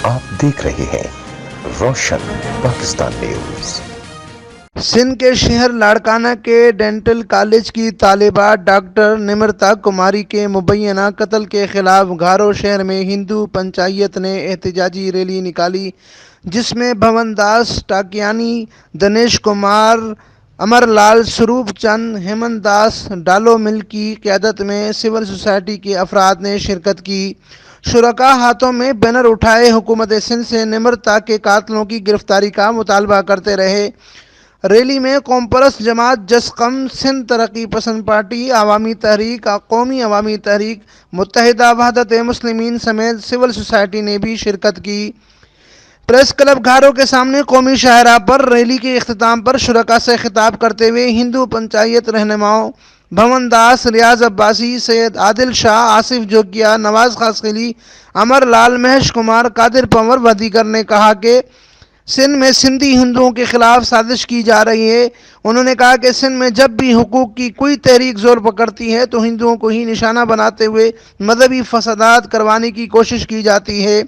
आप देख रहे हैं रोशन पाकिस्तान न्यूज। सिंध के शहर लाड़काना के डेंटल कॉलेज की तालिबा डॉक्टर निमृता कुमारी के मुबैना कत्ल के खिलाफ घारो शहर में हिंदू पंचायत ने एहतजाजी रैली निकाली, जिसमें भवन दास टाकियानी, दिनेश कुमार, अमरलाल, स्वरूप चंद, हेमंत दास डालो मिल की क़यादत में सिविल सोसाइटी के अफराद ने शिरकत की। शुरका हाथों में बैनर उठाए हुकूमत सिंध से निमृता के कातलों की गिरफ्तारी का मुतालबा करते रहे। रैली में कौम परस्त जमात जसकम, सिंध तरक्की पसंद पार्टी, अवामी तहरीक, कौमी अवामी तहरीक, मुत्तहिदा वहदत मुस्लिमीन समेत सिविल सोसाइटी ने भी शिरकत की। प्रेस क्लब घारो के सामने कौमी शाहराह पर रैली के इख्तिताम पर शुरका से खिताब करते हुए हिंदू पंचायत रहनुमाओं भवन दास, रियाज अब्बासी, सैयद आदिल शाह, आसिफ जोगिया, नवाज खासखली, अमर लाल, महेश कुमार, कादिर पंवर व दीगर ने कहा कि सिंध में सिंधी हिंदुओं के खिलाफ साजिश की जा रही है। उन्होंने कहा कि सिंध में जब भी हुकूक की कोई तहरीक जोर पकड़ती है तो हिंदुओं को ही निशाना बनाते हुए मजहबी फसादात करवाने की कोशिश की जाती है।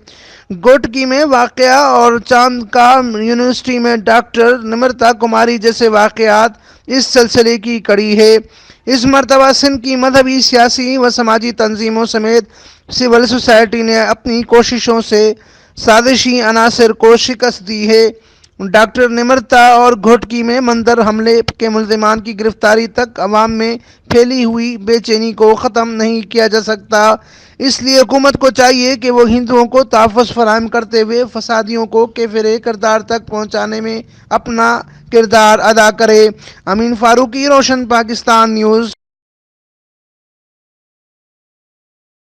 गोटकी में वाक़या और चांद का यूनिवर्सिटी में डॉक्टर निमृता कुमारी जैसे वाक़यात इस सिलसिले की कड़ी है। इस मरतबा सिंध की मजहबी, सियासी व समाजी तंजीमों समेत सिविल सोसाइटी ने अपनी कोशिशों से साजिशी अनासर को शिकस्त दी है। डॉक्टर निमृता और घोटकी में मंदिर हमले के मुल्ज़िमान की गिरफ्तारी तक अवाम में फैली हुई बेचैनी को ख़त्म नहीं किया जा सकता। इसलिए हुकूमत को चाहिए कि वो हिंदुओं को तहफ़्फ़ुज़ फराहम करते हुए फसादियों को केफ़िर किरदार तक पहुँचाने में अपना किरदार अदा करे। अमीन फारूकी, रोशन पाकिस्तान न्यूज़।